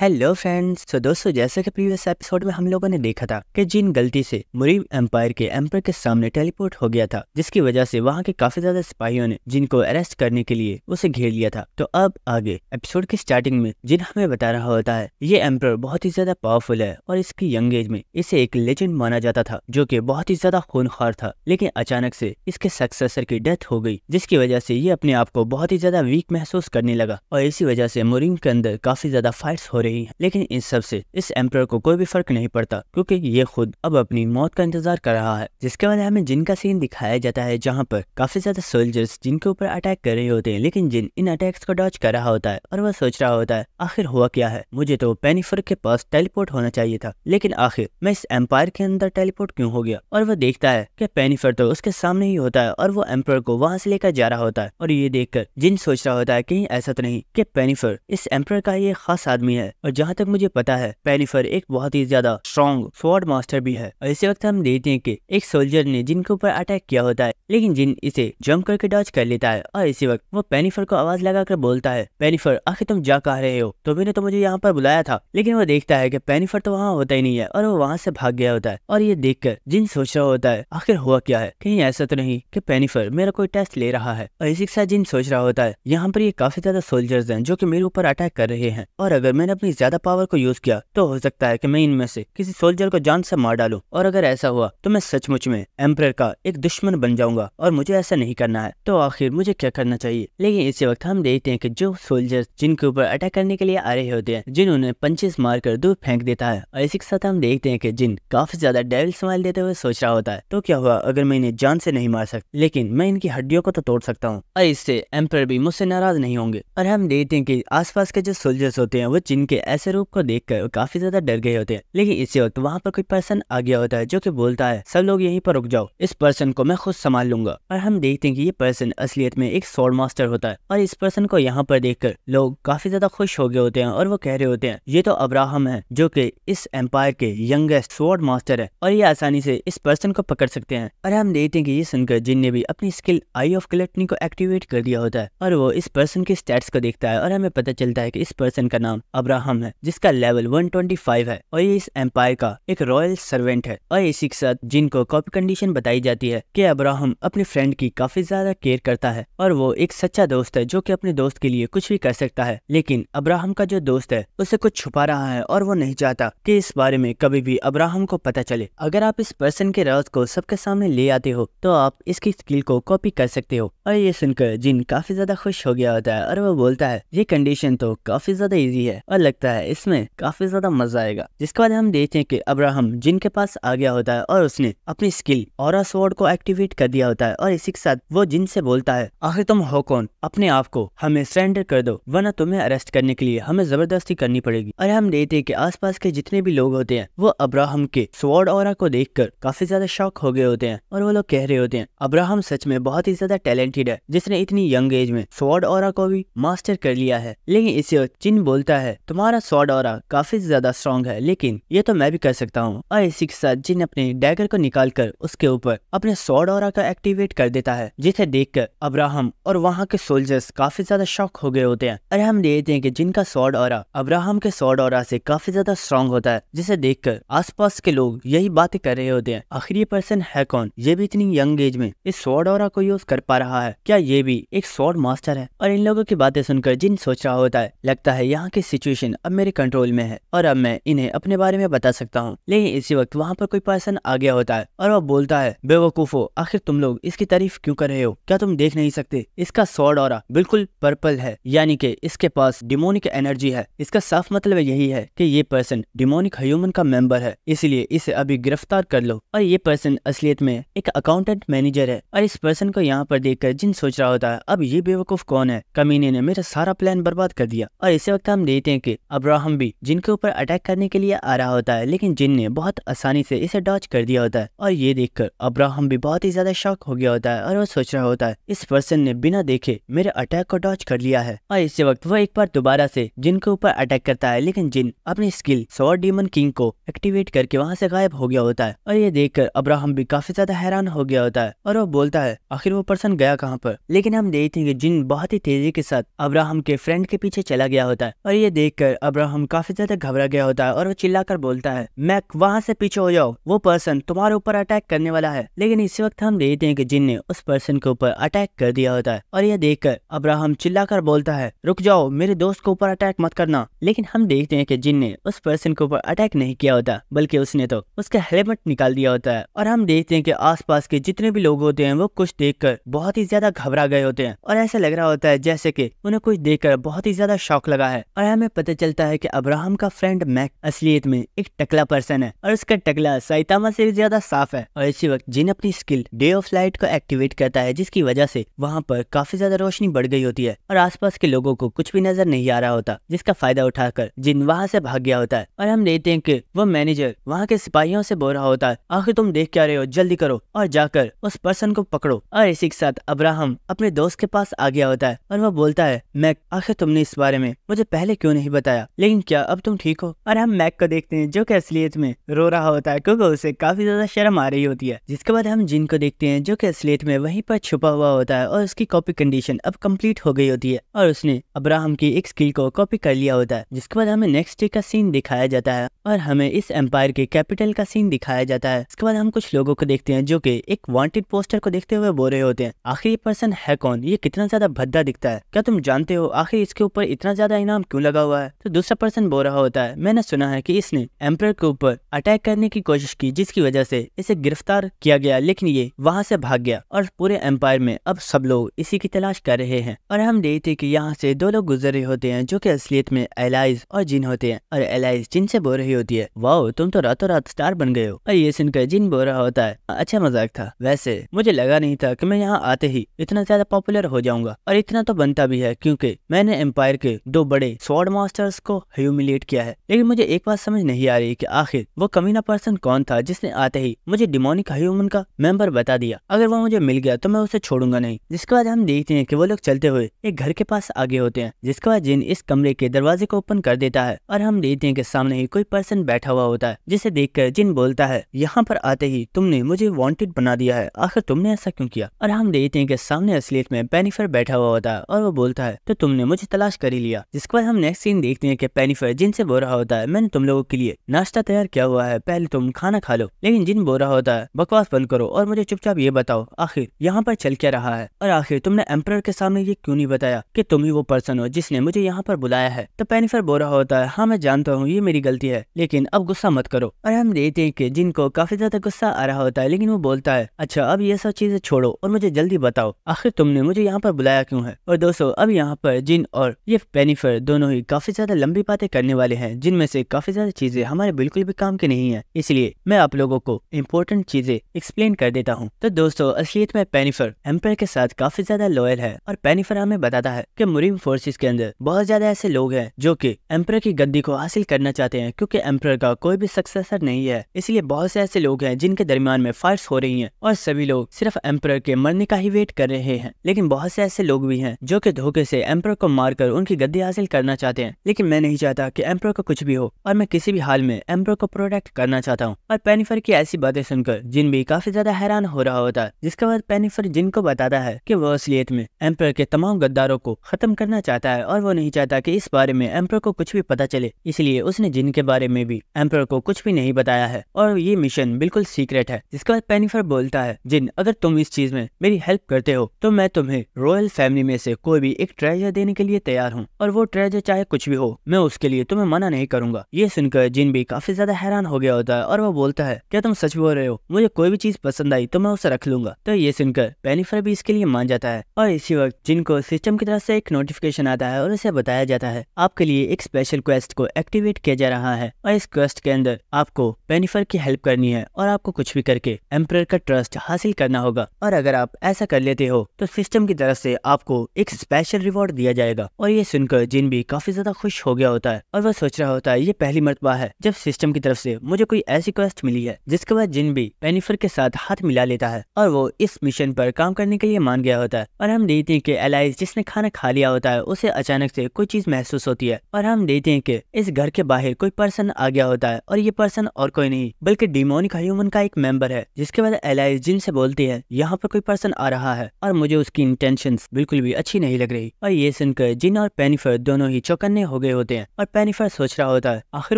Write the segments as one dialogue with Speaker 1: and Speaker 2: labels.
Speaker 1: Hello friends. तो दोस्तों, जैसे कि प्रीवियस एपिसोड में हम लोगों ने देखा था कि जिन गलती से मुरीम एम्पायर के एम्पर के सामने टेलीपोर्ट हो गया था, जिसकी वजह से वहां के काफी ज्यादा सिपाहियों ने जिन को अरेस्ट करने के लिए उसे घेर लिया था। तो अब आगे एपिसोड की स्टार्टिंग में जिन हमें बता रहा होता है ये एम्पर बहुत ही ज्यादा पावरफुल है और इसकी यंग एज में इसे एक लेजेंड माना जाता था जो कि बहुत ही ज्यादा खूनखार था। लेकिन अचानक से इसके सक्सेसर की डेथ हो गई, जिसकी वजह से ये अपने आप को बहुत ही ज्यादा वीक महसूस करने लगा और इसी वजह से मुरीम के अंदर काफी ज्यादा फाइट्स हो रही है। लेकिन इस सब से इस एम्पर को कोई भी फर्क नहीं पड़ता, क्योंकि ये खुद अब अपनी मौत का इंतजार कर रहा है। जिसके बाद हमें जिन का सीन दिखाया जाता है जहाँ पर काफी ज्यादा सोल्जर्स जिनके ऊपर अटैक कर रहे होते हैं, लेकिन जिन इन अटैक्स को डॉज कर रहा होता है और वह सोच रहा होता है आखिर हुआ क्या है, मुझे तो पेनिफर के पास टेलीपोर्ट होना चाहिए था, लेकिन आखिर मैं इस एम्पायर के अंदर टेलीपोर्ट क्यों हो गया। और वह देखता है कि पेनिफर तो उसके सामने ही होता है और वो एम्पर को वहां से लेकर जा रहा होता है। और ये देखकर जिन सोच रहा होता है कहीं ऐसा तो नहीं कि पेनिफर इस एम्पर का ये खास आदमी है। और जहाँ तक मुझे पता है पेनिफर एक बहुत ही ज्यादा स्ट्रॉन्ग स्वॉर्ड मास्टर भी है। और इसी वक्त हम देखते हैं कि एक सोल्जर ने जिन के ऊपर अटैक किया होता है, लेकिन जिन इसे जंप करके डॉज कर लेता है। और इसी वक्त वो पेनिफर को आवाज लगाकर बोलता है, पेनिफर आखिर तुम जा कह रहे हो, तुमने तो मुझे यहाँ पर बुलाया था। लेकिन वो देखता है कि पेनिफर तो वहाँ होता ही नहीं है और वो वहाँ से भाग गया होता है। और ये देखकर जिन सोच रहा होता है आखिर हुआ क्या है, कहीं ऐसा तो नहीं कि पेनिफर मेरा कोई टेस्ट ले रहा है। और इसी के साथ जिन सोच रहा होता है यहाँ पर ये काफी ज्यादा सोल्जर्स हैं जो कि मेरे ऊपर अटैक कर रहे हैं, और अगर मैंने अपनी ज्यादा पावर को यूज किया तो हो सकता है कि मैं इनमें से किसी सोल्जर को जान से मार डालूं। और अगर ऐसा हुआ तो मैं सचमुच में एम्परर का एक दुश्मन बन जाऊंगा और मुझे ऐसा नहीं करना है। तो आखिर मुझे क्या करना चाहिए। लेकिन इसी वक्त हम देखते हैं कि जो सोल्जर्स जिनके ऊपर अटैक करने के लिए आ रहे होते हैं, जिन उन्हें पंचेस मारकर दूर फेंक देता है। और इसी के साथ हम देखते हैं कि जिन काफी ज्यादा डेविल स्माइल देते हुए सोच रहा होता है, तो क्या हुआ अगर मैं इन्हें जान से नहीं मार सकता, लेकिन मैं इनकी हड्डियों को तो तोड़ सकता हूँ और इससे एम्परर भी मुझसे नाराज नहीं होंगे। और हम देखते हैं कि आसपास के जो सोल्जर्स होते हैं वो जिन के ऐसे रूप को देखकर काफी ज्यादा डर गए होते हैं। लेकिन इसी वक्त वहाँ पर कोई पर्सन आ गया होता है जो कि बोलता है, सब लोग यहीं पर रुक जाओ, इस पर्सन को मैं खुद संभाल लूंगा। और हम देखते हैं कि ये पर्सन असलियत में एक स्वॉर्ड मास्टर होता है। और इस पर्सन को यहाँ पर देखकर लोग काफी ज्यादा खुश हो गए होते हैं और वो कह रहे होते हैं ये तो अब्राहम है जो कि इस एम्पायर के यंगेस्ट स्वॉर्ड मास्टर है और ये आसानी से इस पर्सन को पकड़ सकते हैं। और हम देखते हैं कि ये सुनकर जिन ने भी अपनी स्किल आई ऑफ ग्लटनी को एक्टिवेट कर दिया होता है और वो इस पर्सन के स्टैट्स को देखता है और हमें पता चलता है कि इस पर्सन का नाम अब्राहम है, जिसका लेवल 125 है और ये इस एम्पायर का एक रॉयल सर्वेंट है। और इसी के साथ जिनको कॉपी कंडीशन बताई जाती है कि अब्राहम अपने फ्रेंड की काफी ज्यादा केयर करता है और वो एक सच्चा दोस्त है जो कि अपने दोस्त के लिए कुछ भी कर सकता है। लेकिन अब्राहम का जो दोस्त है उसे कुछ छुपा रहा है और वो नहीं चाहता कि इस बारे में कभी भी अब्राहम को पता चले। अगर आप इस पर्सन के राज को सबके सामने ले आते हो तो आप इसकी स्किल को कॉपी कर सकते हो। और ये सुनकर जिन काफी ज्यादा खुश हो गया होता है और वो बोलता है ये कंडीशन तो काफी ज्यादा इजी है और लगता है इसमें काफी ज्यादा मजा आएगा। जिसके बाद हम देखते हैं कि अब्राहम जिन के पास आ गया होता है और उसने अपनी स्किल ऑरा स्वॉर्ड को एक्टिवेट कर दिया होता है। और इसी के साथ वो जिन से बोलता है, आखिर तुम हो कौन, अपने आप को हमें सरेंडर कर दो वरना तुम्हें अरेस्ट करने के लिए हमें जबरदस्ती करनी पड़ेगी। और हम देखते हैं कि आसपास के जितने भी लोग होते हैं वो अब्राहम के स्वॉर्ड ऑरा को देखकर काफी ज्यादा शॉक हो गए होते हैं और वो लोग कह रहे होते हैं अब्राहम सच में बहुत ही ज्यादा टैलेंटेड है जिसने इतनी यंग एज में स्वॉर्ड ऑरा को भी मास्टर कर लिया है। लेकिन इसी वक्त जिन बोलता है तुम्हारा स्वॉर्ड ऑरा काफी ज्यादा स्ट्रॉन्ग है, लेकिन ये तो मैं भी कर सकता हूँ। और इसी के साथ जिन अपने डैगर को निकालकर उसके ऊपर अपने स्वॉर्ड ऑरा का एक्टिवेट कर देता है, जिसे देखकर अब्राहम और वहाँ के सोल्जर्स काफी ज्यादा शॉक हो गए होते हैं। और हम देखते हैं कि जिनका स्वॉर्ड ऑरा अब्राहम के स्वॉर्ड ऑरा से काफी ज्यादा स्ट्रॉन्ग होता है, जिसे देखकर आसपास के लोग यही बातें कर रहे होते हैं, आखिर ये पर्सन है कौन, ये भी इतनी यंग एज में इस स्वॉर्ड ऑरा को यूज कर पा रहा है, क्या ये भी एक स्वॉर्ड मास्टर है। और इन लोगों की बातें सुनकर जिन सोच रहा होता है लगता है यहाँ की सिचुएशन अब मेरे कंट्रोल में है और अब मैं इन्हें अपने बारे में बता सकता हूँ। लेकिन इसी वक्त वहाँ पर कोई पर्सन आ गया होता है और वो बोलता है, बेवकूफो आखिर तुम लोग इसकी तारीफ क्यों कर रहे हो, क्या तुम देख नहीं सकते इसका स्वॉर्ड ऑरा बिल्कुल पर्पल है, यानी कि इसके पास डिमोनिक एनर्जी है। इसका साफ मतलब यही है कि ये पर्सन डिमोनिक ह्यूमन का मेंबर है, इसलिए इसे अभी गिरफ्तार कर लो। और ये पर्सन असलियत में एक अकाउंटेंट मैनेजर है। और इस पर्सन को यहाँ पर देखकर जिन सोच रहा होता है अब ये बेवकूफ कौन है, कमीने ने मेरा सारा प्लान बर्बाद कर दिया। और इसी वक्त हम देखते हैं कि अब्राहम भी जिनके ऊपर अटैक करने के लिए आ रहा होता है, लेकिन जिन ने बहुत आसानी से इसे डॉज कर दिया होता है। और ये देखकर अब्राहम भी बहुत ही ज्यादा शॉक हो गया होता है और वो सोच रहा होता है इस पर्सन ने बिना देखे मेरे अटैक को डॉज कर लिया है। और इसी वक्त वो एक बार दोबारा से जिन के ऊपर अटैक करता है, लेकिन जिन अपनी स्किल स्वॉर्ड डीमन किंग को एक्टिवेट करके वहां से गायब हो गया होता है। और ये देखकर अब्राहम भी काफी ज्यादा हैरान हो गया होता है और वो बोलता है आखिर वो पर्सन गया कहाँ पर। लेकिन हम देखते हैं कि जिन बहुत ही तेजी के साथ अब्राहम के फ्रेंड के पीछे चला गया होता है और ये देखकर सुनकर अब्राहम काफी ज्यादा घबरा गया होता है और वो चिल्लाकर बोलता है, मैक वहाँ से पीछे हो जाओ, वो पर्सन तुम्हारे ऊपर अटैक करने वाला है। लेकिन इस वक्त हम देखते हैं कि जिन ने उस पर्सन के ऊपर अटैक कर दिया होता है और यह देखकर अब्राहम चिल्लाकर बोलता है, रुक जाओ, मेरे दोस्त के ऊपर अटैक मत करना। लेकिन हम देखते हैं कि जिन ने उस पर्सन के ऊपर अटैक नहीं किया होता, बल्कि उसने तो उसका हेलमेट निकाल दिया होता है। और हम देखते हैं कि आसपास के जितने भी लोग होते हैं वो कुछ देखकर बहुत ही ज्यादा घबरा गए होते हैं और ऐसा लग रहा होता है जैसे कि उन्हें कुछ देखकर बहुत ही ज्यादा शौक लगा है। और हमें पता चलता है कि अब्राहम का फ्रेंड मैक असलियत में एक टकला पर्सन है और उसका टकला साइतामा से भी ज्यादा साफ है। और इसी वक्त जिन अपनी स्किल डे ऑफ लाइट को एक्टिवेट करता है, जिसकी वजह से वहाँ पर काफी ज्यादा रोशनी बढ़ गई होती है और आसपास के लोगों को कुछ भी नजर नहीं आ रहा होता, जिसका फायदा उठाकर जिन वहाँ से भाग गया होता है। और हम देखते हैं कि वो मैनेजर वहाँ के सिपाहियों से बोल रहा होता है, आखिर तुम देख क्या रहे हो, जल्दी करो और जाकर उस पर्सन को पकड़ो। और इसी के साथ अब्राहम अपने दोस्त के पास आ गया होता है और वो बोलता है, मैक आखिर तुमने इस बारे में मुझे पहले क्यों नहीं बताया, लेकिन क्या अब तुम ठीक हो? और हम मैक को देखते हैं जो कि असलियत में रो रहा होता है क्योंकि उसे काफी ज्यादा शर्म आ रही होती है। जिसके बाद हम जिन को देखते हैं जो कि असलियत में वहीं पर छुपा हुआ होता है और उसकी कॉपी कंडीशन अब कंप्लीट हो गई होती है और उसने अब्राहम की एक स्किल को कॉपी कर लिया होता है। जिसके बाद हमें नेक्स्ट डे का सीन दिखाया जाता है और हमें इस एम्पायर के कैपिटल का सीन दिखाया जाता है। इसके बाद हम कुछ लोगों को देखते हैं जो कि एक वांटेड पोस्टर को देखते हुए बोल रहे होते हैं, आखिर ये पर्सन है कौन, ये कितना ज्यादा भद्दा दिखता है, क्या तुम जानते हो आखिर इसके ऊपर इतना ज्यादा इनाम क्यों लगा हुआ है? तो दूसरा पर्सन बोल रहा होता है, मैंने सुना है कि इसने एम्पायर के ऊपर अटैक करने की कोशिश की, जिसकी वजह से इसे गिरफ्तार किया गया, लेकिन ये वहाँ से भाग गया और पूरे एम्पायर में अब सब लोग इसी की तलाश कर रहे हैं। और हम देखते हैं कि यहाँ से दो लोग गुजर रहे होते हैं जो कि असलियत में एलाइज और जिन होते हैं। और एलाइज जिन से बोल रही होती है, वाओ तुम तो रातों रात स्टार बन गए हो। और ये सुनकर जिन बोल रहा होता है, अच्छा मजाक था, वैसे मुझे लगा नहीं था कि मैं यहाँ आते ही इतना ज्यादा पॉपुलर हो जाऊंगा, और इतना तो बनता भी है क्योंकि मैंने एम्पायर के दो बड़े स्वॉर्ड मास्टर्स को ह्यूमिलेट किया है। लेकिन मुझे एक बात समझ नहीं आ रही कि आखिर वो कमीना पर्सन कौन था जिसने आते ही मुझे डिमोनिक ह्यूमन का मेंबर बता दिया। अगर वो मुझे मिल गया तो मैं उसे छोड़ूंगा नहीं। जिसके बाद हम देखते हैं कि वो लोग चलते हुए एक घर के पास आगे होते हैं। जिसके बाद जिन इस कमरे के दरवाजे को ओपन कर देता है और हम देखते हैं कि सामने ही कोई पर्सन बैठा हुआ होता है, जिसे देखकर जिन बोलता है, यहाँ पर आते ही तुमने मुझे वांटेड बना दिया है, आखिर तुमने ऐसा क्यों किया? और हम देखते हैं कि सामने असलियत में पेनिफर बैठा हुआ होता है और वो बोलता है, तो तुमने मुझे तलाश कर ही लिया। जिसके बाद हम नेक्स्ट सीन देखते हैं कि पेनिफर जिन से बोल रहा होता है, मैंने तुम लोगों के लिए नाश्ता तैयार किया हुआ है, पहले तुम खाना खा लो। लेकिन जिन बोल रहा होता है, बकवास बंद करो और मुझे चुपचाप ये बताओ आखिर यहाँ पर चल क्या रहा है, और आखिर तुमने एम्परर के सामने ये क्यों नहीं बताया कि तुम ही वो पर्सन हो जिसने मुझे यहाँ पर बुलाया है? तो पेनिफर बोल रहा होता है, हाँ मैं जानता हूँ ये मेरी गलती है, लेकिन अब गुस्सा मत करो। और हम देखते हैं कि जिनको काफी ज्यादा गुस्सा आ रहा होता है, लेकिन वो बोलता है, अच्छा अब ये सब चीजें छोड़ो और मुझे जल्दी बताओ आखिर तुमने मुझे यहाँ पर बुलाया क्यों है? और दोस्तों अब यहाँ पर जिन और ये पेनिफर दोनों ही काफी ज्यादा लंबी बातें करने वाले हैं, जिनमें से काफी ज्यादा चीजें हमारे बिल्कुल भी काम की नहीं है, इसलिए मैं आप लोगों को इम्पोर्टेंट चीजें एक्सप्लेन कर देता हूँ। तो दोस्तों असलियत में पेनिफर एम्पायर के साथ काफी ज्यादा लॉयल है और पेनिफर हमें बताता है कि मुरीम फोर्सेस के अंदर बहुत ज्यादा ऐसे लोग हैं जो कि एम्पायर की गद्दी को हासिल करना चाहते हैं, क्योंकि एम्पायर का कोई भी सक्सेसर नहीं है। इसलिए बहुत से ऐसे लोग हैं जिनके दरमियान में फाइट्स हो रही हैं और सभी लोग सिर्फ एम्पायर के मरने का ही वेट कर रहे हैं। लेकिन बहुत से ऐसे लोग भी हैं जो कि धोखे से एम्पायर को मारकर उनकी गद्दी हासिल करना चाहते हैं। लेकिन मैं नहीं चाहता कि एम्पायर को कुछ भी हो और मैं किसी भी हाल में एम्पायर को प्रोटेक्ट करना चाहता हूँ। और पेनिफर की ऐसी बातें सुनकर जिन भी काफी ज्यादा हैरान हो रहा होता है। जिसके बाद पेनिफर जिन को बताता है कि वो असलियत में एम्पायर के तमाम गद्दारों को खत्म करना चाहता है और वो नहीं चाहता कि इस बारे में एम्पायर को कुछ भी पता चले, इसलिए उसने जिन के बारे में भी एम्पायर को कुछ भी नहीं बताया है और ये मिशन बिल्कुल सीक्रेट है। जिसके बाद पेनिफर बोलता है, जिन अगर तुम इस चीज में मेरी हेल्प करते हो तो मैं तुम्हें रॉयल फैमिली में से कोई भी एक ट्रेजर देने के लिए तैयार हूँ, और वो ट्रेजर चाहे कुछ भी हो मैं उसके लिए तुम्हें मना नहीं करूंगा। ये सुनकर जिन भी काफी ज्यादा हैरान हो गया होता है और वो बोलता है, क्या तुम सच बोल रहे हो? मुझे कोई भी चीज पसंद आई तो मैं उसे रख लूंगा। तो ये सुनकर पेनिफर भी इसके लिए मान जाता है। और इसी वक्त जिन को सिस्टम की तरफ से एक नोटिफिकेशन आता है और उसे बताया जाता है, आपके लिए एक स्पेशल क्वेस्ट को एक्टिवेट किया जा रहा है और इस क्वेस्ट के अंदर आपको पेनिफर की हेल्प करनी है और आपको कुछ भी करके एम्परर का ट्रस्ट हासिल करना होगा। और अगर आप ऐसा कर लेते हो तो सिस्टम की तरफ से आपको एक स्पेशल रिवॉर्ड दिया जाएगा। और ये सुनकर जिन भी काफी ज्यादा खुश हो गया होता है और वह सोच रहा होता है, ये पहली मर्तबा है जब सिस्टम की तरफ से मुझे कोई ऐसी क्वेस्ट मिली है। जिसके बाद जिन भी पेनिफर के साथ हाथ मिला लेता है और वो इस मिशन पर काम करने के लिए मान गया होता है। और हम देखते हैं कि एलाइज जिसने खाना खा लिया होता है उसे अचानक से कोई चीज महसूस होती है और हम देखते हैं कि इस घर के बाहर कोई पर्सन आ गया होता है और ये पर्सन और कोई नहीं बल्कि डिमोनिक ह्यूमन का एक मेंबर है। जिसके बाद एलाइज जिन से बोलती है, यहाँ पर कोई पर्सन आ रहा है और मुझे उसकी इंटेंशंस बिल्कुल भी अच्छी नहीं लग रही। और ये सुनकर जिन और पेनिफर दोनों ही चौकन्ने हो गए होते हैं और पेनिफर सोच रहा होता है आखिर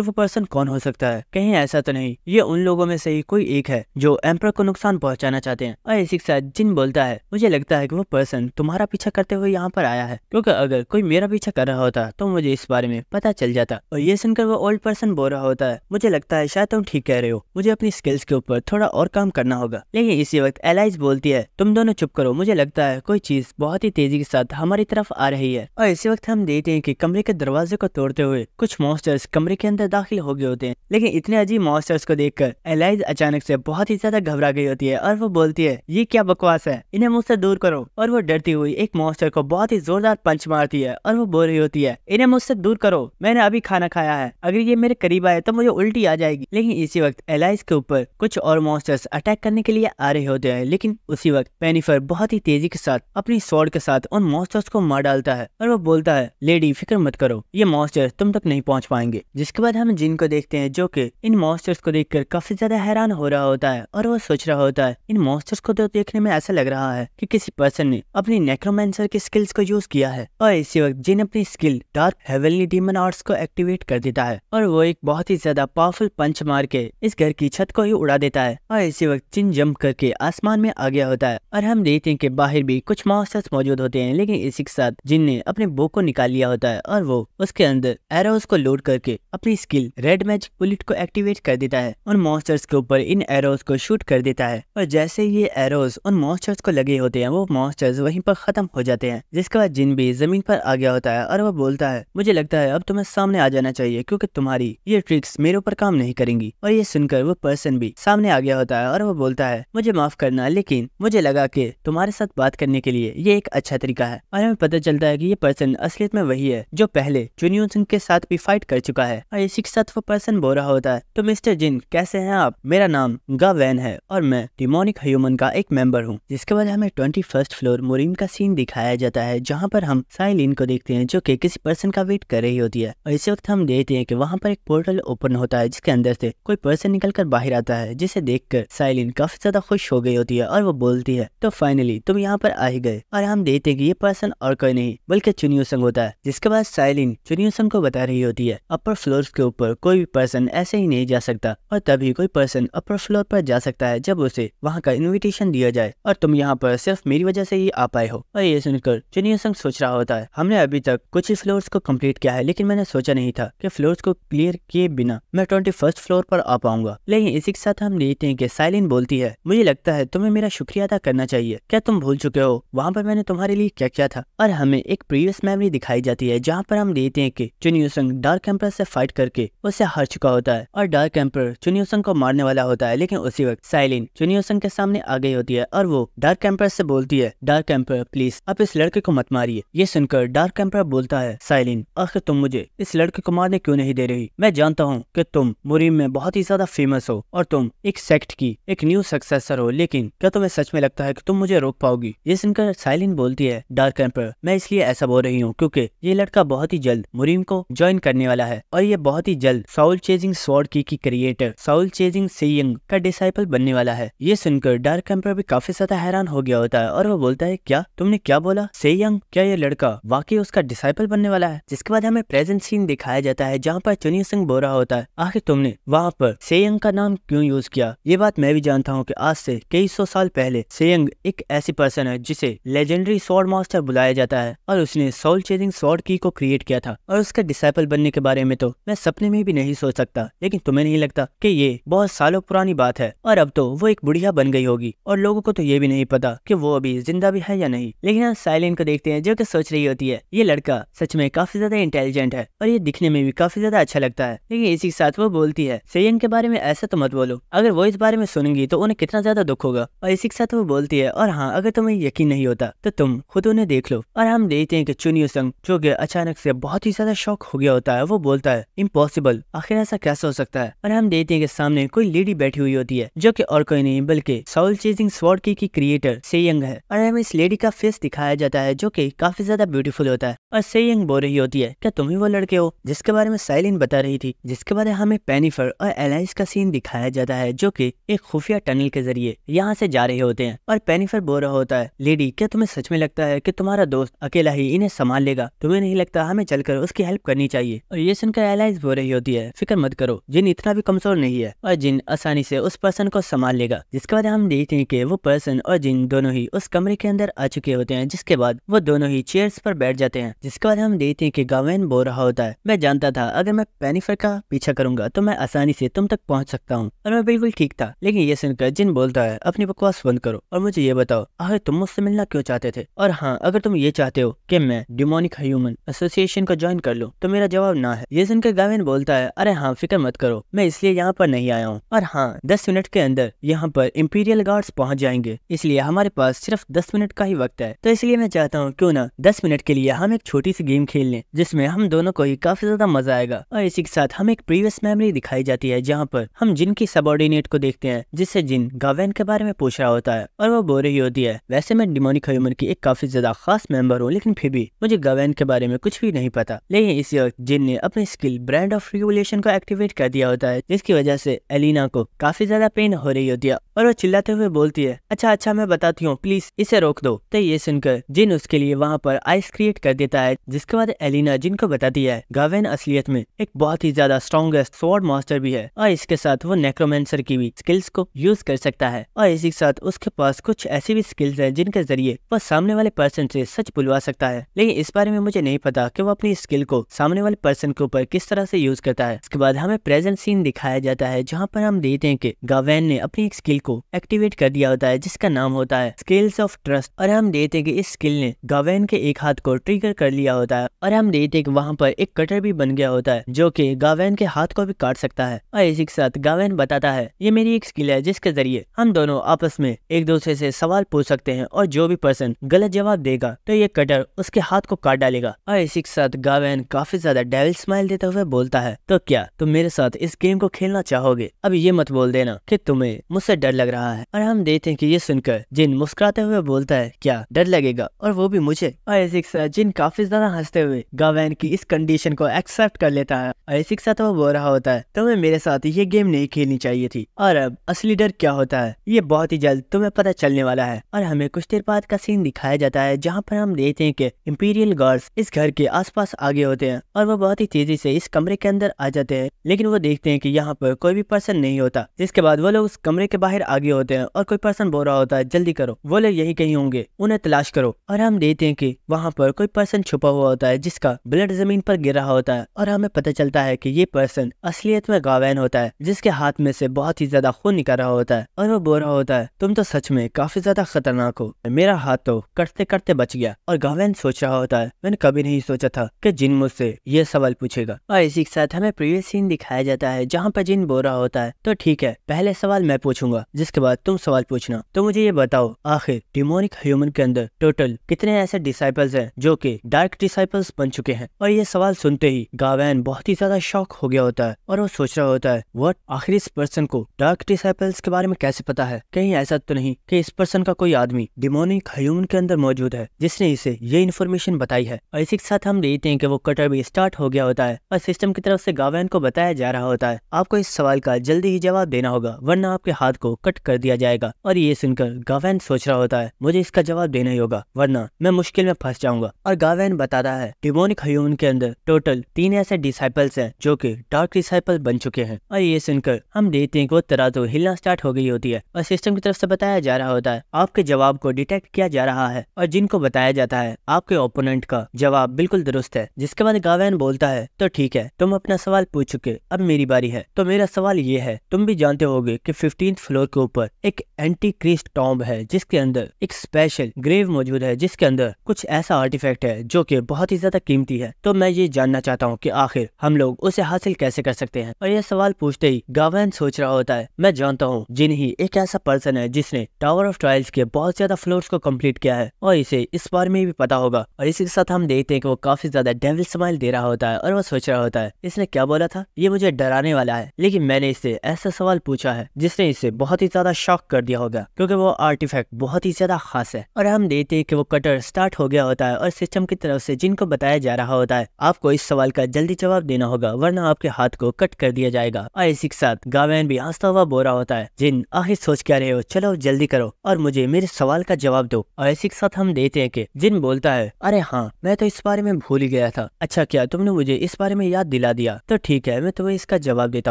Speaker 1: वो पर्सन कौन हो सकता है, कहीं ऐसा तो नहीं ये उन लोगों में से ही कोई एक है जो एम्पर को नुकसान पहुंचाना चाहते हैं। और इसी के साथ जिन बोलता है मुझे लगता है कि वो पर्सन तुम्हारा पीछा करते हुए यहाँ पर आया है, क्योंकि अगर कोई मेरा पीछा कर रहा होता तो मुझे इस बारे में पता चल जाता। और ये सुनकर वो ओल्ड पर्सन बोल रहा होता है मुझे लगता है शायद तुम ठीक कह रहे हो, मुझे अपनी स्किल्स के ऊपर थोड़ा और काम करना होगा। लेकिन इसी वक्त एलाइज बोलती है तुम दोनों चुप करो, मुझे लगता है कोई चीज बहुत ही तेजी के साथ हमारी तरफ आ रही है। और इसी वक्त हम देखते हैं कि कमरे के दरवाजे को तोड़ते हुए कुछ मॉन्स्टर्स कमरे के अंदर दाखिल हो गए होते हैं। लेकिन इतने अजीब मॉन्स्टर्स को देखकर एलाइज अचानक से बहुत ही ज्यादा घबरा गई होती है और वो बोलती है ये क्या बकवास है, इन्हें मुझसे दूर करो। और वो डरती हुई एक मॉन्स्टर को बहुत ही जोरदार पंच मारती है और वो बोल रही होती है इन्हें मुझसे दूर करो, मैंने अभी खाना खाया है, अगर ये मेरे करीब आए तो मुझे उल्टी आ जाएगी। लेकिन इसी वक्त एलाइज के ऊपर कुछ और मॉन्स्टर्स अटैक करने के लिए आ रहे होते हैं। लेकिन उसी वक्त पेनिफर बहुत ही तेजी के साथ अपनी स्वॉर्ड के साथ उन मॉन्स्टर्स को मार डालता है और वो बोलता है लेडी फिक्र मत करो, ये मॉन्स्टर तुम तक नहीं पहुंच पाएंगे। जिसके बाद हम जिन को देखते हैं जो कि इन मॉन्स्टर्स को देखकर काफी ज्यादा हैरान हो रहा होता है और वो सोच रहा होता है इन मॉन्स्टर्स को तो देखने में ऐसा लग रहा है कि किसी पर्सन ने अपनी नेक्रोमेंसर की स्किल्स को यूज किया है। और इसी वक्त जिन अपनी skill dark heavenly demon arts को एक्टिवेट कर देता है और वो एक बहुत ही ज्यादा पावरफुल पंच मार के इस घर की छत को ही उड़ा देता है। और इसी वक्त जिन जंप करके आसमान में आ गया होता है और हम देखते हैं कि बाहर भी कुछ मॉन्स्टर्स मौजूद होते हैं। लेकिन इसी के साथ जिन ने अपने बो को निकाल लिया होता है और वो उसके अंदर एरोस को लोड करके अपनी स्किल रेड मैजिक बुलेट को एक्टिवेट कर देता है और मॉन्स्टर्स के ऊपर इन एरोस को शूट कर देता है। और जैसे ये एरोस उन मॉन्स्टर्स को लगे होते हैं वो मॉन्स्टर्स वहीं पर खत्म हो जाते हैं। जिसके बाद जिन भी जमीन पर आ गया होता है और वो बोलता है मुझे लगता है अब तुम्हें सामने आ जाना चाहिए क्योंकि तुम्हारी ये ट्रिक्स मेरे ऊपर काम नहीं करेंगी। और ये सुनकर वो पर्सन भी सामने आ गया होता है और वो बोलता है मुझे माफ करना, लेकिन मुझे लगा कि तुम्हारे साथ बात करने के लिए ये एक अच्छा तरीका है। और हमें पता चलता है कि ये पर्सन असलियत में वही है जो पहले चुनियों सिंह के साथ भी फाइट कर चुका है। और इसी के साथ वो पर्सन बोल रहा होता है तो मिस्टर जिन कैसे हैं आप, मेरा नाम गावैन है और मैं डिमोनिक ह्यूमन का एक मेंबर हूँ। जिसके बाद हमें 21st फ्लोर मोरिन का सीन दिखाया जाता है जहाँ पर हम साइलिन को देखते हैं जो कि किसी पर्सन का वेट कर रही होती है। और इसी वक्त हम देखते हैं कि वहाँ पर एक पोर्टल ओपन होता है जिसके अंदर से कोई पर्सन निकलकर बाहर आता है, जिसे देखकर साइलिन काफी ज्यादा खुश हो गई होती है और वो बोलती है तो फाइनली तुम यहाँ पर आ ही गए। और हम देखते हैं कि ये पर्सन और कोई नहीं बल्कि चुनियो संग होता है। जिसके बाद साइलिन चुनियो संग को बता रही होती है अपर फ्लोर के ऊपर कोई भी पर्सन ऐसे ही नहीं जा सकता और तभी कोई पर्सन अपर फ्लोर पर जा सकता है जब उसे वहाँ का इन्विटेशन दिया जाए, और तुम यहाँ पर सिर्फ मेरी वजह से ही आ पाए हो। और ये सुनकर चुनियो संग सोच रहा होता है हमने अभी तक कुछ ही फ्लोर्स को कंप्लीट किया है, लेकिन मैंने सोचा नहीं था कि फ्लोर्स को क्लियर किए बिना मैं 21st फ्लोर पर आ पाऊंगा। लेकिन इसी के साथ हम देखते हैं कि साइलिन बोलती है मुझे लगता है तुम्हें मेरा शुक्रिया अदा करना चाहिए, क्या तुम भूल चुके हो वहाँ पर मैंने तुम्हारे लिए क्या किया था। और हमें एक प्रीवियस मेमोरी दिखाई जाती है जहाँ पर हम देखते हैं कि चुनियो संग डार्क एम्पर से फाइट करके उससे हार चुका होता है और डार्क एम्पर चुनियो संग को मारने वाला होता है। लेकिन उसी वक्त साइलिन चुनियो संग के सामने आ गई होती है और वो डार्क एम्पर से बोलती है डार्क एम्पर प्लीज आप इस लड़के को मत मारिए। ये सुनकर डार्क एम्पर बोलता है साइलिन आखिर तुम मुझे इस लड़के को मारने क्यों नहीं दे रही, मैं जानता हूँ कि तुम मुरीम में बहुत ही ज्यादा फेमस हो और तुम एक सेक्ट की एक न्यू सक्सेसर हो, लेकिन क्या तुम्हें सच में लगता है कि तुम मुझे रोक पाओगी। ये सुनकर साइलिन बोलती है डार्क एम्पर मैं इसलिए ऐसा बोल रही हूँ क्योंकि ये लड़का बहुत ही जल्द मुरीम को ज्वाइन करने वाला है और ये बहुत ही जल्द साउल चेजिंग स्वॉर्ड की क्रिएटर साउल चेजिंग सेयंग का डिसाइपल बनने वाला है। ये सुनकर डार्क एम्पर भी काफी ज्यादा हैरान हो गया होता है और वो बोलता है क्या तुमने क्या बोला सेयंग, क्या ये लड़का वाकई उसका डिसाइपल बनने वाला है। जिसके बाद हमें प्रेजेंट सीन दिखाया जाता है जहाँ पर चुनियो सिंह बोल रहा होता है आखिर तुमने वहाँ पर सेयंग का नाम क्यों यूज किया। ये बात मैं भी जानता हूँ कि आज से कई सौ साल पहले सेयंग एक ऐसी पर्सन है जिसे लेजेंडरी स्वॉर्ड मास्टर बुलाया जाता है और उसने साउल चेजिंग स्वॉर्ड की को क्रिएट किया था और उसका डिसाइपल बनने के बारे में तो मैं सपने में भी नहीं सोच सकता। लेकिन तुम्हें नहीं लगता कि ये बहुत सालों पुरानी बात है और अब तो वो एक बुढ़िया बन गई होगी और लोगों को तो ये भी नहीं पता कि वो अभी जिंदा भी है या नहीं। लेकिन हम साइलिन को देखते हैं जो कि सोच रही होती है ये लड़का सच में काफी ज्यादा इंटेलिजेंट है और ये दिखने में भी काफी ज्यादा अच्छा लगता है। लेकिन इसी के साथ वो बोलती है सेयंग के बारे में ऐसा तो मत बोलो, अगर वो इस बारे में सुनेंगी तो उन्हें कितना ज्यादा दुख होगा। और इसी के साथ वो बोलती है और हाँ अगर तुम्हें यकीन नहीं होता तो तुम खुद उन्हें देख लो। और हम देखते हैं कि चुनियो संग जो कि अचानक से बहुत ही ज्यादा शॉक हो गया होता है वो बोलता है इम्पॉसिबल, आखिर ऐसा कैसे हो सकता है। और हम देखते हैं कि सामने कोई लेडी बैठी हुई होती है जो कि और कोई नहीं बल्कि साउल चेजिंग स्वॉर्ड की क्रिएटर सेयंग है। और हमें इस लेडी का फेस दिखाया जाता है जो कि काफी ज्यादा ब्यूटीफुल होता है और सेयंग बोल रही होती है क्या तुम ही वो लड़के हो जिसके बारे में साइलिन बता रही थी। जिसके बाद हमें पेनिफर और एलाइस का सीन दिखाया जाता है जो कि एक खुफिया टनल के जरिए यहाँ से जा रहे होते हैं और पेनिफर बोल रहा होता है लेडी क्या तुम्हें सच में लगता है कि तुम्हारा दोस्त अकेला ही इन्हें संभाल लेगा, तुम्हें नहीं लगता हमें चलकर जाकर उसकी हेल्प करनी चाहिए। और ये सुनकर एलाइज बोल रही होती है, फिक्र मत करो, जिन इतना भी कमजोर नहीं है और जिन आसानी से उस पर्सन को संभाल लेगा। जिसके बाद हम देखते हैं कि वो पर्सन और जिन दोनों ही उस कमरे के अंदर आ चुके होते हैं, जिसके बाद वो दोनों ही चेयर्स पर बैठ जाते हैं। जिसके बाद हम देखते हैं कि गावेन बोल रहा होता है, मैं जानता था अगर मैं पेनिफर का पीछा करूंगा तो मैं आसानी से तुम तक पहुंच सकता हूँ और मैं बिल्कुल ठीक था। लेकिन ये सुनकर जिन बोलता है, अपनी बकवास बंद करो और मुझे ये बताओ आखिर तुम मुझसे मिलना क्यों चाहते थे, और हाँ अगर तुम ये चाहते हो कि मैं डिमोनिक ह्यूमन एसोसिएशन को ज्वाइन कर लूं तो मेरा जवाब ना है। ये सुनकर गावेन बोलता है, अरे हाँ फिक्र मत करो, मैं इसलिए यहाँ पर नहीं आया हूँ, और हाँ 10 मिनट के अंदर यहाँ पर इंपीरियल गार्ड्स पहुँच जाएंगे, इसलिए हमारे पास सिर्फ 10 मिनट का ही वक्त है। तो इसलिए मैं चाहता हूँ क्यों ना 10 मिनट के लिए हम एक छोटी सी गेम खेल लें जिसमें हम दोनों को ही काफी ज्यादा मजा आएगा। और इसी के साथ हमें एक प्रीवियस मेमोरी दिखाई जाती है जहाँ पर हम जिन की सबऑर्डिनेट को देखते हैं, जिससे जिन गावेन के बारे में पूछ रहा होता है और वो बोल रही होती है, वैसे मैं डिमोनिक ह्यूमन की एक काफी ज्यादा खास मेंबर हूँ, लेकिन फिर भी मुझे गावेन के बारे में कुछ भी नहीं पता। लेकिन इस वक्त जिन ने अपनी स्किल ब्रांड ऑफ रेगुलेशन को एक्टिवेट कर दिया होता है, जिसकी वजह से एलिना को काफी ज्यादा पेन हो रही होती है और वो चिल्लाते हुए बोलती है, अच्छा मैं बताती हूँ, प्लीज इसे रोक दो। तो ये सुनकर जिन उसके लिए वहाँ पर आइस क्रिएट कर देता है। जिसके बाद एलिना जिन को बताती है, गावेन असलियत में एक बहुत ही ज्यादा स्ट्रॉन्गेस्ट स्वॉर्ड मास्टर भी है और इसके साथ वो नेक्रोमेंसर की भी स्किल्स को यूज कर सकता है, और इसी के साथ उसके पास कुछ ऐसी भी स्किल्स है जिनके जरिए वो सामने वाले पर्सन से सच बुलवा सकता है। लेकिन इस बारे में मुझे नहीं पता कि वो अपनी स्किल को सामने वाले पर्सन के ऊपर किस तरह से यूज करता है। इसके बाद हमें प्रेजेंट सीन दिखाया जाता है जहाँ पर हम देखते हैं कि गावेन ने अपनी एक स्किल को एक्टिवेट कर दिया होता है जिसका नाम होता है स्किल्स ऑफ ट्रस्ट, और हम देखते हैं कि इस स्किल ने गावेन के एक हाथ को ट्रिगर कर लिया होता है, और हम देखते हैं कि वहाँ पर एक कटर भी बन गया होता है जो कि गावेन के हाथ को भी काट सकता है। और इसी के साथ गावेन बताता है, ये मेरी एक स्किल है जिसके जरिए हम दोनों आपस में एक दूसरे से सवाल पूछ सकते हैं और जो भी पर्सन गलत जवाब देगा तो ये कटर उसके हाथ को काट डालेगा। और इसी के साथ गावेन काफी ज्यादा डेविल स्माइल देते हुए बोलता है, तो क्या तुम मेरे साथ इस गेम को खेलना चाहोगे? अब ये मत बोल देना कि तुम्हें मुझसे डर लग रहा है। और हम देखते हैं कि ये सुनकर जिन मुस्कुराते हुए बोलता है, क्या डर लगेगा, और वो भी मुझे? और इसी के साथ जिन काफी ज्यादा हंसते हुए गावेन की इस कंडीशन को एक्सेप्ट कर लेता है, और इसी के साथ वो बोल रहा होता है, तुम्हें मेरे साथ ये गेम नहीं खेलनी चाहिए थी, और अब असली डर क्या होता है ये बहुत ही जल्द तुम्हें पता चलने वाला है। और हमें कुछ देर बाद का सीन दिखाया जाता है जहाँ पर हम देखते हैं कि इंपीरियल गार्ड्स इस घर के आसपास आगे होते हैं और वो बहुत ही तेजी से इस कमरे के अंदर आ जाते हैं, लेकिन वो देखते हैं कि यहाँ पर कोई भी पर्सन नहीं होता। जिसके बाद वो लोग उस कमरे के बाहर आगे होते हैं और कोई पर्सन बोल रहा होता है, जल्दी करो, वो लोग यही कहीं होंगे, उन्हें तलाश करो। और हम देखते हैं कि वहाँ पर कोई पर्सन छुपा हुआ होता है जिसका ब्लड जमीन पर गिर रहा होता है, और हमें पता चलता है कि ये पर्सन असलियत में गावेन होता है जिसके हाथ में से बहुत ही ज्यादा खून निकल रहा होता है, और वो बोल रहा होता है, तुम तो सच में काफी ज्यादा खतरनाक हो, मेरा हाथ तो कटते कटते बच गया। और गावेन सोच रहा होता है, मैंने कभी नहीं सोचा था कि जिन मुझसे ये सवाल पूछेगा। और इसी के साथ हमें प्रीवियस सीन दिखाया जाता है जहाँ पर जिन बोल रहा होता है, तो ठीक है, पहले सवाल मैं पूछूंगा जिसके बाद तुम सवाल पूछना। तो मुझे ये बताओ, आखिर डिमोनिक ह्यूमन के अंदर टोटल कितने ऐसे डिसाइपल्स हैं जो कि डार्क डिसाइपल्स बन चुके हैं? और ये सवाल सुनते ही गावेन बहुत ही ज्यादा शॉक हो गया होता है और वो सोच रहा होता है, व्हाट, आखिर इस पर्सन को डार्क डिसाइपल्स के बारे में कैसे पता है? कहीं ऐसा तो नहीं कि इस पर्सन का कोई आदमी डिमोनिक ह्यूमन के अंदर मौजूद है जिसने इसे ये इन्फॉर्मेशन बताई है? और इसी के साथ हम देखते हैं कि वो कटर भी स्टार्ट हो गया होता है और सिस्टम की तरफ से गावेन को बताया जा रहा होता है, आपको इस सवाल का जल्दी ही जवाब देना होगा वरना आपके हाथ को कट कर दिया जाएगा। और ये सुनकर गावेन सोच रहा होता है, मुझे इसका जवाब देना ही होगा वरना मैं मुश्किल में फंस जाऊंगा। और गावेन बताता है, डिमोनिक ह्यूमन के अंदर टोटल 3 ऐसे डिसाइपल्स हैं जो कि डार्क डिसाइपल बन चुके हैं। और ये सुनकर हम देखते हैं कि वो तराजू हिलना स्टार्ट हो गई होती है और सिस्टम की तरफ से बताया जा रहा होता है, आपके जवाब को डिटेक्ट किया जा रहा है, और जिनको बताया जाता है आपके ओपोनेंट का जवाब बिल्कुल दुरुस्त है। जिसके बाद गावेन बोलता है, तो ठीक है, तुम अपना सवाल पूछ चुके, अब मेरी बारी है। तो मेरा सवाल ये है, तुम भी जानते होगे कि 15th फ्लोर के ऊपर एक एंटी क्रिस्ट टॉम्ब है जिसके अंदर एक स्पेशल ग्रेव मौजूद है जिसके अंदर कुछ ऐसा आर्टिफैक्ट है जो कि बहुत ही ज्यादा कीमती है। तो मैं ये जानना चाहता हूँ कि आखिर हम लोग उसे हासिल कैसे कर सकते हैं? और ये सवाल पूछते ही गावेन सोच रहा होता है, मैं जानता हूँ जिन ही एक ऐसा पर्सन है जिसने टावर ऑफ ट्रायल्स के बहुत ज्यादा फ्लोर्स को कंप्लीट किया है और इसे इस बारे में भी पता होगा। और इसी के साथ हम देखते हैं कि वो काफी ज्यादा डेविल स्माइल दे रहा होता है और वो सोच रहा होता है, इसने क्या बोला था, ये मुझे डराने वाला है, लेकिन मैंने इससे ऐसा सवाल पूछा है जिसने इसे बहुत ही ज्यादा शॉक कर दिया होगा क्योंकि वो आर्टिफैक्ट बहुत ही ज्यादा खास है। और हम देखते हैं कि वो कटर स्टार्ट हो गया होता है और सिस्टम की तरफ से जिनको बताया जा रहा होता है, आपको इस सवाल का जल्दी जवाब देना होगा वरना आपके हाथ को कट कर दिया जाएगा। और इसी के साथ गावेन भी हंसता हुआ बोल रहा होता है, जिन आखिर सोच क्या रहे हो, चलो जल्दी करो और मुझे मेरे सवाल का जवाब दो। और इसी के साथ हम देखते हैं कि जिन बोलता है, अरे हाँ, मैं तो इस बारे में भूल ही गया गया था। अच्छा किया तुमने मुझे इस बारे में याद दिला दिया। तो ठीक है, मैं तुम्हें इसका जवाब देता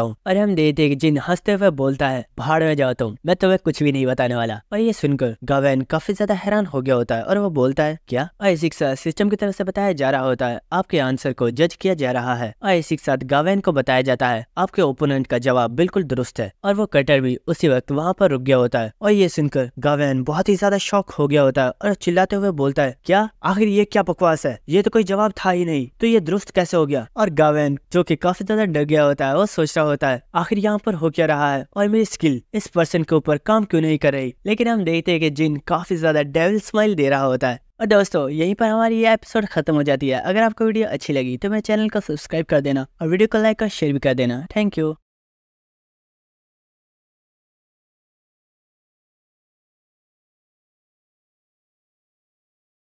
Speaker 1: हूँ। और हम देखते कि जिन हंसते हुए बोलता है, भाड़ में जाओ तुम, मैं तुम्हें कुछ भी नहीं बताने वाला। और ये सुनकर गावेन काफी ज्यादा हैरान हो गया होता है और वो बोलता है, क्या? आइसिक सिस्टम की तरफ से बताया जा रहा होता है, आपके आंसर को जज किया जा रहा है। आइसिक साथ गावेन को बताया जाता है, आपके ओपोनेंट का जवाब बिल्कुल दुरुस्त है। और वो कटर भी उसी वक्त वहाँ पर रुक गया होता है। और ये सुनकर गावेन बहुत ही ज्यादा शॉक हो गया होता है और चिल्लाते हुए बोलता है, क्या? आखिर ये क्या बकवास है? ये तो कोई जवाब था ही नहीं, तो ये दुरुस्त कैसे हो गया? और गावेन जो कि काफी ज्यादा डर गया होता है, वो सोच रहा होता है, आखिर यहाँ पर हो क्या रहा है और मेरी स्किल इस पर्सन के ऊपर काम क्यों नहीं कर रही। लेकिन हम देखते हैं कि जिन काफी ज्यादा डेविल स्माइल दे रहा होता है। और दोस्तों यहीं पर हमारी ये एपिसोड खत्म हो जाती है। अगर आपको वीडियो अच्छी लगी तो मेरे चैनल को सब्सक्राइब कर देना और वीडियो को लाइक और शेयर भी कर देना। Thank you.